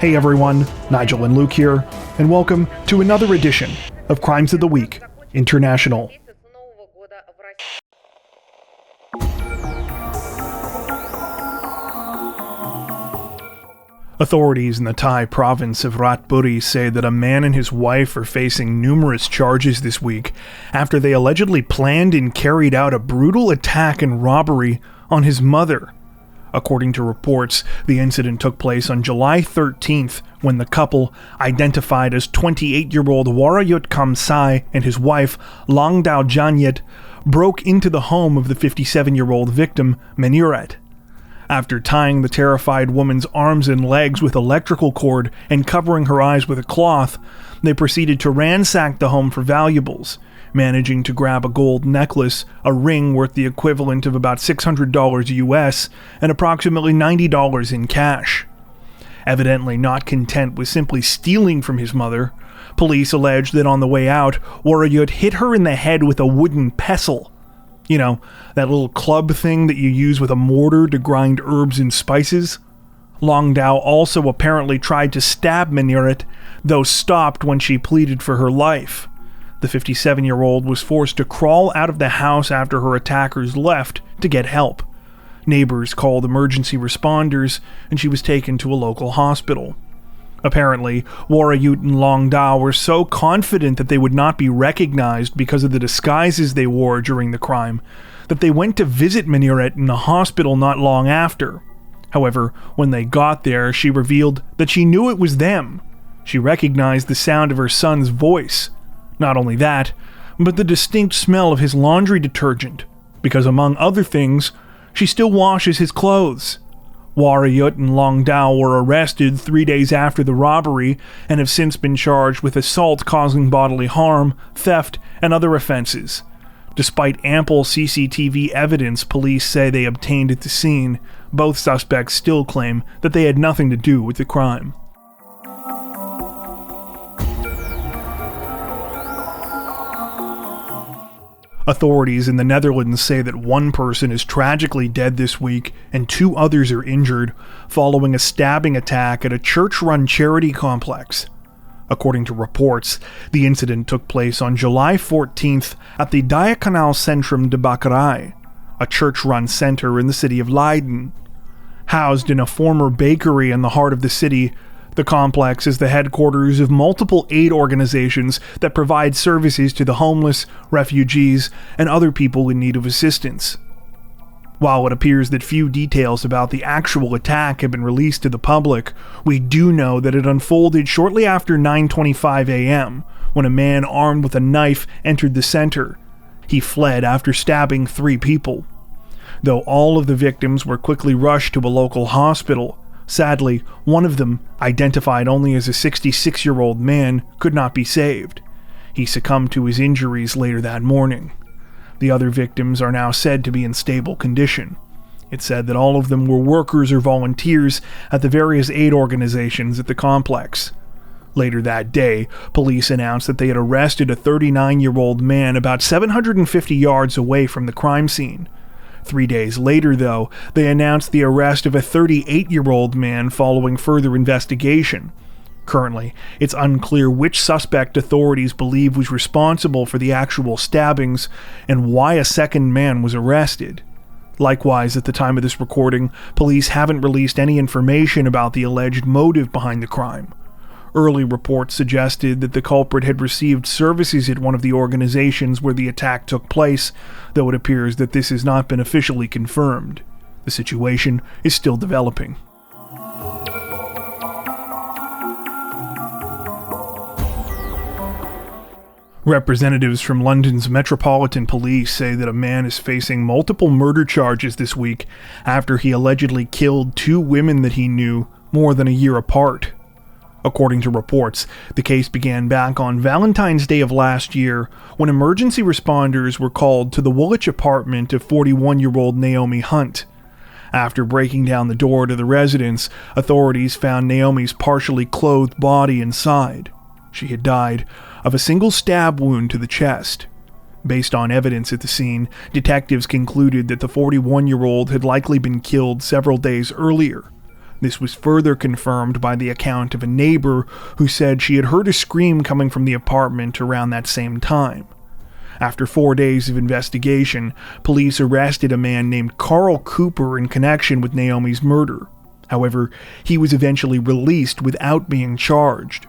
Hey everyone, Nigel and Luke here, and welcome to another edition of Crimes of the Week International. Authorities in the Thai province of Ratchaburi say that a man and his wife are facing numerous charges this week after they allegedly planned and carried out a brutal attack and robbery on his mother. According to reports, the incident took place on July 13th when the couple, identified as 28-year-old Warayut Kamsai and his wife Longdao Janyet, broke into the home of the 57-year-old victim, Menuret. After tying the terrified woman's arms and legs with electrical cord and covering her eyes with a cloth, they proceeded to ransack the home for valuables, managing to grab a gold necklace, a ring worth the equivalent of about $600 US, and approximately $90 in cash. Evidently not content with simply stealing from his mother, police alleged that on the way out, Warayut hit her in the head with a wooden pestle. You know, that little club thing that you use with a mortar to grind herbs and spices. Longdao also apparently tried to stab Menuret, though stopped when she pleaded for her life. The 57-year-old was forced to crawl out of the house after her attackers left to get help. Neighbors called emergency responders, and she was taken to a local hospital. Apparently, Warayut and Longdao were so confident that they would not be recognized because of the disguises they wore during the crime, that they went to visit Menuret in the hospital not long after. However, when they got there, she revealed that she knew it was them. She recognized the sound of her son's voice. Not only that, but the distinct smell of his laundry detergent, because among other things, she still washes his clothes. Warayut and Longdao were arrested 3 days after the robbery and have since been charged with assault causing bodily harm, theft, and other offenses. Despite ample CCTV evidence police say they obtained at the scene, both suspects still claim that they had nothing to do with the crime. Authorities in the Netherlands say that one person is tragically dead this week and 2 others are injured following a stabbing attack at a church-run charity complex. According to reports, the incident took place on July 14th at the Diakonal Centrum de Bakkerij, a church-run center in the city of Leiden. Housed in a former bakery in the heart of the city, the complex is the headquarters of multiple aid organizations that provide services to the homeless, refugees, and other people in need of assistance. While it appears that few details about the actual attack have been released to the public, we do know that it unfolded shortly after 9:25 a.m., when a man armed with a knife entered the center. He fled after stabbing 3 people. Though all of the victims were quickly rushed to a local hospital, sadly, one of them, identified only as a 66-year-old man, could not be saved. He succumbed to his injuries later that morning. The other victims are now said to be in stable condition. It's said that all of them were workers or volunteers at the various aid organizations at the complex. Later that day, police announced that they had arrested a 39-year-old man about 750 yards away from the crime scene. 3 days later, though, they announced the arrest of a 38-year-old man following further investigation. Currently, it's unclear which suspect authorities believe was responsible for the actual stabbings and why a second man was arrested. Likewise, at the time of this recording, police haven't released any information about the alleged motive behind the crime. Early reports suggested that the culprit had received services at one of the organizations where the attack took place, though it appears that this has not been officially confirmed. The situation is still developing. Representatives from London's Metropolitan Police say that a man is facing multiple murder charges this week after he allegedly killed 2 women that he knew more than a year apart. According to reports, the case began back on Valentine's Day of last year when emergency responders were called to the Woolwich apartment of 41-year-old Naomi Hunt. After breaking down the door to the residence, authorities found Naomi's partially clothed body inside. She had died of a single stab wound to the chest. Based on evidence at the scene, detectives concluded that the 41-year-old had likely been killed several days earlier. This was further confirmed by the account of a neighbor who said she had heard a scream coming from the apartment around that same time. After 4 days of investigation, police arrested a man named Carl Cooper in connection with Naomi's murder. However, he was eventually released without being charged.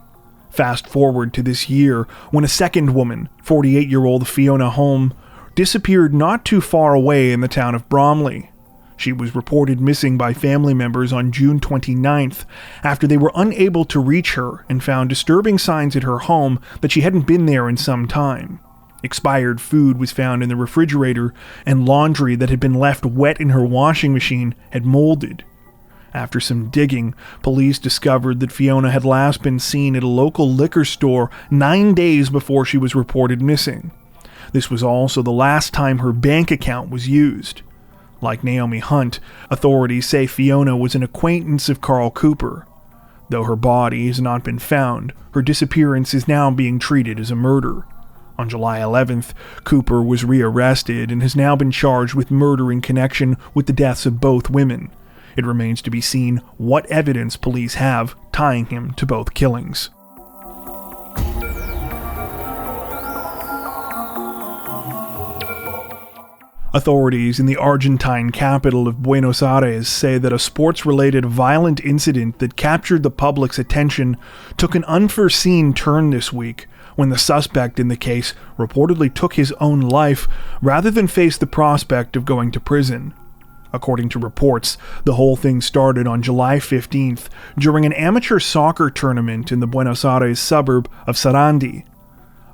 Fast forward to this year, when a second woman, 48-year-old Fiona Holm, disappeared not too far away in the town of Bromley. She was reported missing by family members on June 29th after they were unable to reach her and found disturbing signs at her home that she hadn't been there in some time. Expired food was found in the refrigerator, and laundry that had been left wet in her washing machine had molded. After some digging, police discovered that Fiona had last been seen at a local liquor store 9 days before she was reported missing. This was also the last time her bank account was used. Like Naomi Hunt, authorities say Fiona was an acquaintance of Carl Cooper. Though her body has not been found, her disappearance is now being treated as a murder. On July 11th, Cooper was rearrested and has now been charged with murder in connection with the deaths of both women. It remains to be seen what evidence police have tying him to both killings. Authorities in the Argentine capital of Buenos Aires say that a sports-related violent incident that captured the public's attention took an unforeseen turn this week when the suspect in the case reportedly took his own life rather than face the prospect of going to prison. According to reports, the whole thing started on July 15th during an amateur soccer tournament in the Buenos Aires suburb of Sarandi.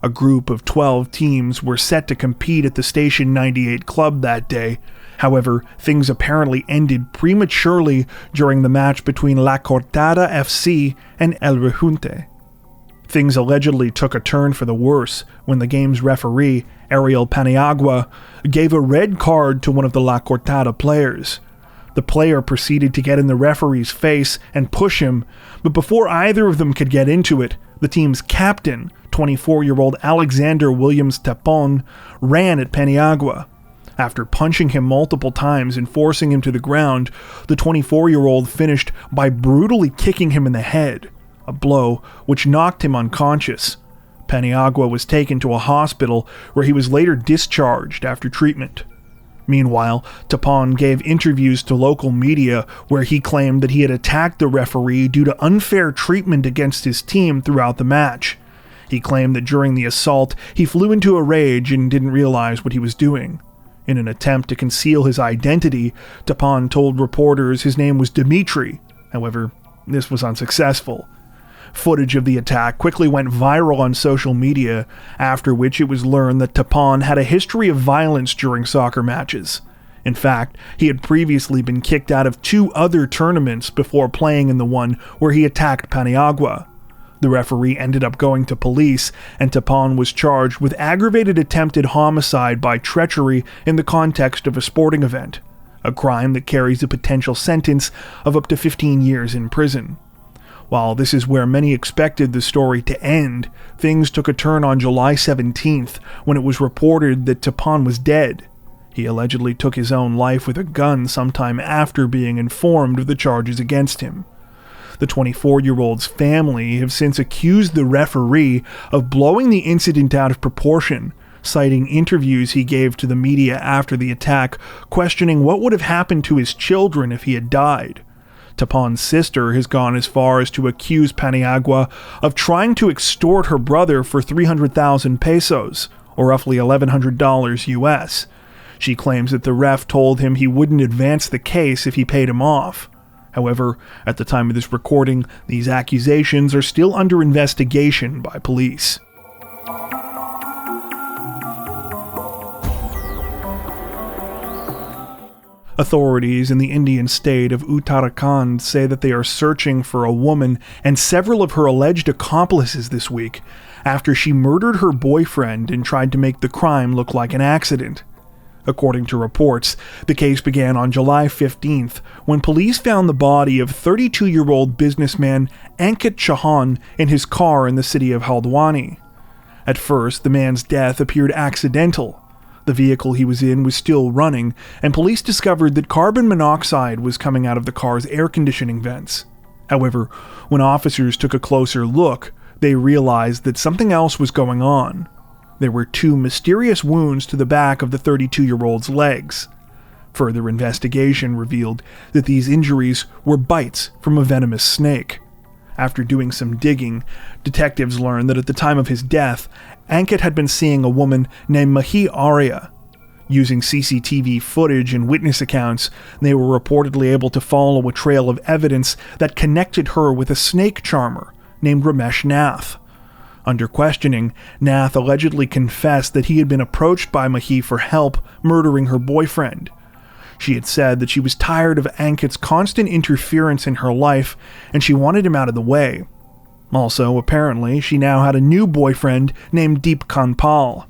A group of 12 teams were set to compete at the Station 98 club that day. However, things apparently ended prematurely during the match between La Cortada FC and El Rejunte. Things allegedly took a turn for the worse when the game's referee, Ariel Paniagua, gave a red card to one of the La Cortada players. The player proceeded to get in the referee's face and push him, but before either of them could get into it, the team's captain, 24-year-old Alexander Williams Tapon, ran at Paniagua. After punching him multiple times and forcing him to the ground, the 24-year-old finished by brutally kicking him in the head, a blow which knocked him unconscious. Paniagua was taken to a hospital where he was later discharged after treatment. Meanwhile, Tapon gave interviews to local media where he claimed that he had attacked the referee due to unfair treatment against his team throughout the match. He claimed that during the assault, he flew into a rage and didn't realize what he was doing. In an attempt to conceal his identity, Tapon told reporters his name was Dimitri. However, this was unsuccessful. Footage of the attack quickly went viral on social media, after which it was learned that Tapon had a history of violence during soccer matches. In fact, he had previously been kicked out of 2 other tournaments before playing in the one where he attacked Paniagua. The referee ended up going to police, and Tapon was charged with aggravated attempted homicide by treachery in the context of a sporting event, a crime that carries a potential sentence of up to 15 years in prison. While this is where many expected the story to end, things took a turn on July 17th when it was reported that Tapon was dead. He allegedly took his own life with a gun sometime after being informed of the charges against him. The 24-year-old's family have since accused the referee of blowing the incident out of proportion, citing interviews he gave to the media after the attack, questioning what would have happened to his children if he had died. Tapon's sister has gone as far as to accuse Paniagua of trying to extort her brother for 300,000 pesos, or roughly $1,100 US. She claims that the ref told him he wouldn't advance the case if he paid him off. However, at the time of this recording, these accusations are still under investigation by police. Authorities in the Indian state of Uttarakhand say that they are searching for a woman and several of her alleged accomplices this week after she murdered her boyfriend and tried to make the crime look like an accident. According to reports, the case began on July 15th when police found the body of 32-year-old businessman Ankit Chauhan in his car in the city of Haldwani. At first, the man's death appeared accidental. The vehicle he was in was still running, and police discovered that carbon monoxide was coming out of the car's air conditioning vents. However, when officers took a closer look, they realized that something else was going on. There were 2 mysterious wounds to the back of the 32-year-old's legs. Further investigation revealed that these injuries were bites from a venomous snake. After doing some digging, detectives learned that at the time of his death, Ankit had been seeing a woman named Mahi Arya. Using CCTV footage and witness accounts, they were reportedly able to follow a trail of evidence that connected her with a snake charmer named Ramesh Nath. Under questioning, Nath allegedly confessed that he had been approached by Mahi for help murdering her boyfriend. She had said that she was tired of Ankit's constant interference in her life and she wanted him out of the way. Also, apparently, she now had a new boyfriend named Deep Kanpal.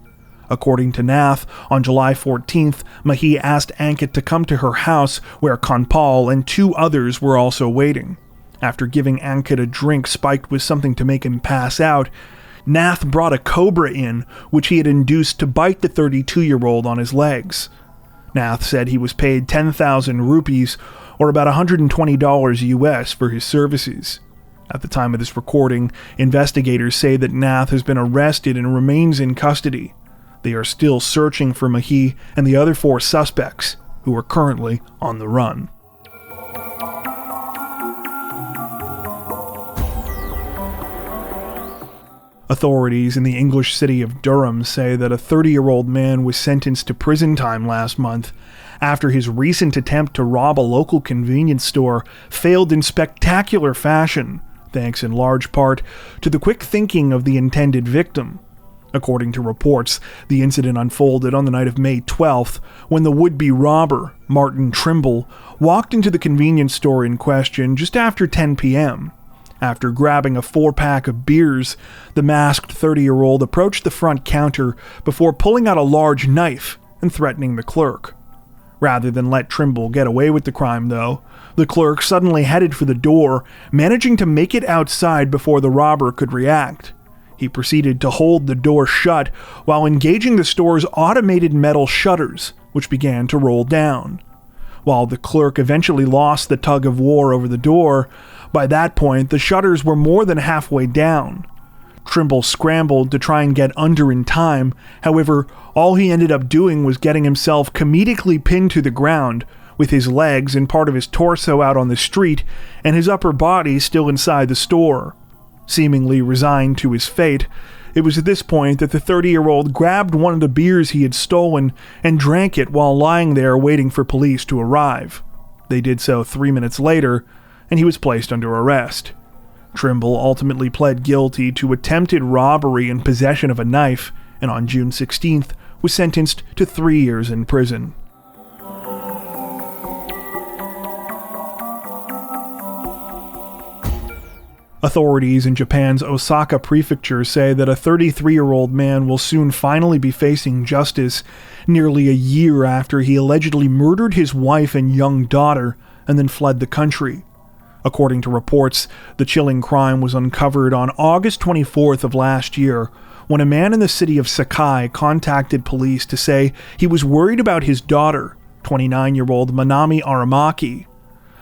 According to Nath, on July 14th, Mahi asked Ankit to come to her house where Kanpal and 2 others were also waiting. After giving Ankit a drink spiked with something to make him pass out, Nath brought a cobra in, which he had induced to bite the 32-year-old on his legs. Nath said he was paid 10,000 rupees, or about $120 US, for his services. At the time of this recording, investigators say that Nath has been arrested and remains in custody. They are still searching for Mahi and the other 4 suspects, who are currently on the run. Authorities in the English city of Durham say that a 30-year-old man was sentenced to prison time last month after his recent attempt to rob a local convenience store failed in spectacular fashion, thanks in large part to the quick thinking of the intended victim. According to reports, the incident unfolded on the night of May 12th when the would-be robber, Martin Trimble, walked into the convenience store in question just after 10 p.m. After grabbing a 4-pack of beers, the masked 30-year-old approached the front counter before pulling out a large knife and threatening the clerk. Rather than let Trimble get away with the crime, though, the clerk suddenly headed for the door, managing to make it outside before the robber could react. He proceeded to hold the door shut while engaging the store's automated metal shutters, which began to roll down. While the clerk eventually lost the tug of war over the door, by that point the shutters were more than halfway down. Trimble scrambled to try and get under in time. However, all he ended up doing was getting himself comedically pinned to the ground, with his legs and part of his torso out on the street, and his upper body still inside the store. Seemingly resigned to his fate, it was at this point that the 30-year-old grabbed one of the beers he had stolen and drank it while lying there waiting for police to arrive. They did so 3 minutes later, and he was placed under arrest. Trimble ultimately pled guilty to attempted robbery and possession of a knife, and on June 16th was sentenced to 3 years in prison. Authorities in Japan's Osaka prefecture say that a 33-year-old man will soon finally be facing justice nearly a year after he allegedly murdered his wife and young daughter and then fled the country. According to reports, the chilling crime was uncovered on August 24th of last year when a man in the city of Sakai contacted police to say he was worried about his daughter, 29-year-old Manami Aramaki.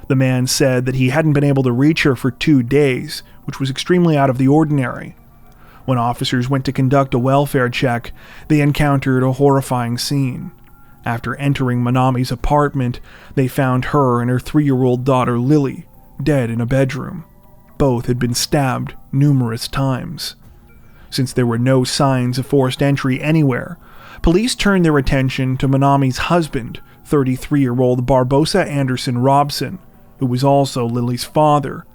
The man said that he hadn't been able to reach her for 2 days, which was extremely out of the ordinary. When officers went to conduct a welfare check, they encountered a horrifying scene. After entering Manami's apartment, they found her and her 3-year-old daughter Lily dead in a bedroom. Both had been stabbed numerous times. Since there were no signs of forced entry anywhere, police turned their attention to Manami's husband, 33-year-old Barbosa Anderson Robson, who was also Lily's father.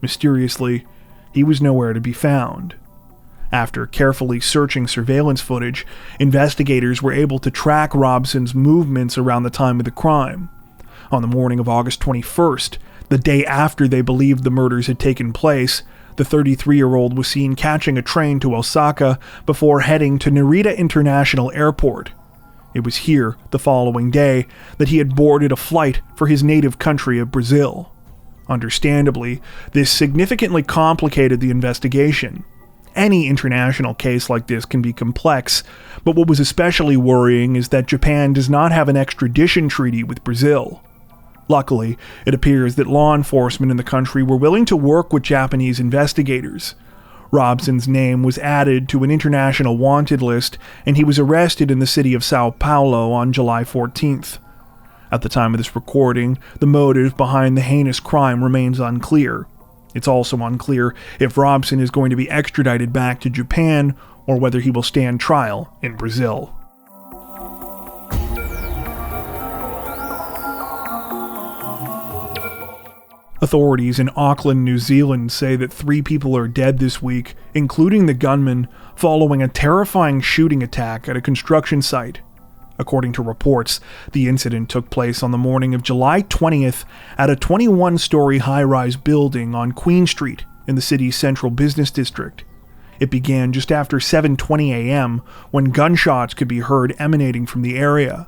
Mysteriously, he was nowhere to be found. After carefully searching surveillance footage, investigators were able to track Robson's movements around the time of the crime. On the morning of August 21st, the day after they believed the murders had taken place, the 33-year-old was seen catching a train to Osaka before heading to Narita International Airport. It was here, the following day, that he had boarded a flight for his native country of Brazil. Understandably, this significantly complicated the investigation. Any international case like this can be complex, but what was especially worrying is that Japan does not have an extradition treaty with Brazil. Luckily, it appears that law enforcement in the country were willing to work with Japanese investigators. Robson's name was added to an international wanted list, and he was arrested in the city of Sao Paulo on July 14th. At the time of this recording, the motive behind the heinous crime remains unclear. It's also unclear if Robson is going to be extradited back to Japan or whether he will stand trial in Brazil. Authorities in Auckland, New Zealand say that 3 people are dead this week, including the gunman, following a terrifying shooting attack at a construction site. According to reports, the incident took place on the morning of July 20th at a 21-story high-rise building on Queen Street in the city's central business district. It began just after 7:20 a.m. when gunshots could be heard emanating from the area.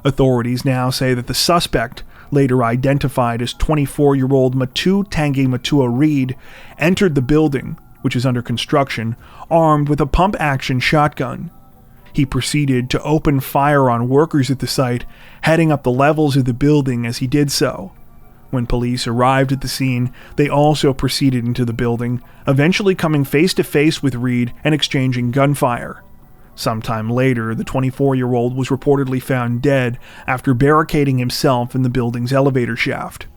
Authorities now say that the suspect, later identified as 24-year-old Matu Tangi Matua Reed, entered the building, which is under construction, armed with a pump-action shotgun. He proceeded to open fire on workers at the site, heading up the levels of the building as he did so. When police arrived at the scene, they also proceeded into the building, eventually coming face-to-face with Reed and exchanging gunfire. Sometime later, the 24-year-old was reportedly found dead after barricading himself in the building's elevator shaft.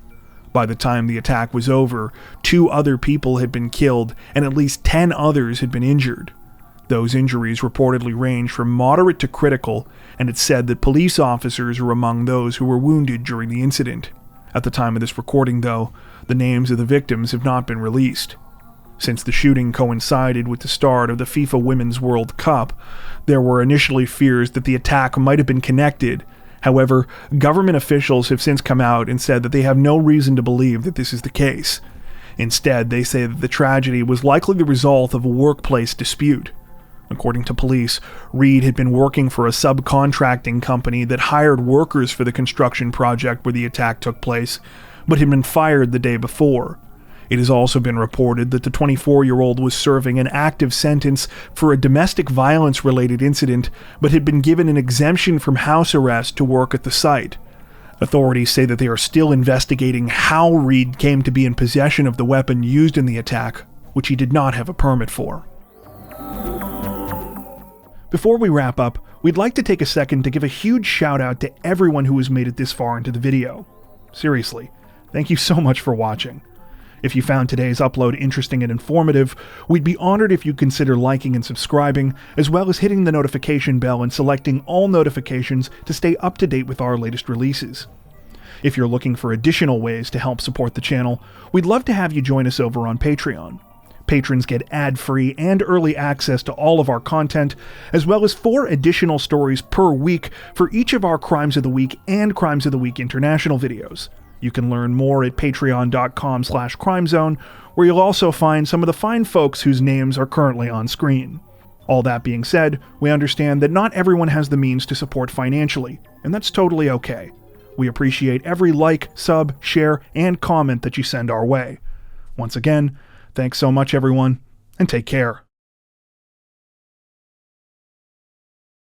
By the time the attack was over, 2 other people had been killed and at least 10 others had been injured. Those injuries reportedly range from moderate to critical, and it's said that police officers are among those who were wounded during the incident. At the time of this recording, though, the names of the victims have not been released. Since the shooting coincided with the start of the FIFA Women's World Cup, there were initially fears that the attack might have been connected. However, government officials have since come out and said that they have no reason to believe that this is the case. Instead, they say that the tragedy was likely the result of a workplace dispute. According to police, Reed had been working for a subcontracting company that hired workers for the construction project where the attack took place, but had been fired the day before. It has also been reported that the 24-year-old was serving an active sentence for a domestic violence-related incident, but had been given an exemption from house arrest to work at the site. Authorities say that they are still investigating how Reed came to be in possession of the weapon used in the attack, which he did not have a permit for. Before we wrap up, we'd like to take a second to give a huge shout out to everyone who has made it this far into the video. Seriously, thank you so much for watching. If you found today's upload interesting and informative, we'd be honored if you consider liking and subscribing, as well as hitting the notification bell and selecting all notifications to stay up to date with our latest releases. If you're looking for additional ways to help support the channel, we'd love to have you join us over on Patreon. Patrons get ad-free and early access to all of our content, as well as 4 additional stories per week for each of our Crimes of the Week and Crimes of the Week International videos. You can learn more at patreon.com/crimezone, where you'll also find some of the fine folks whose names are currently on screen. All that being said, we understand that not everyone has the means to support financially, and that's totally okay. We appreciate every like, sub, share, and comment that you send our way. Once again, thanks so much, everyone, and take care.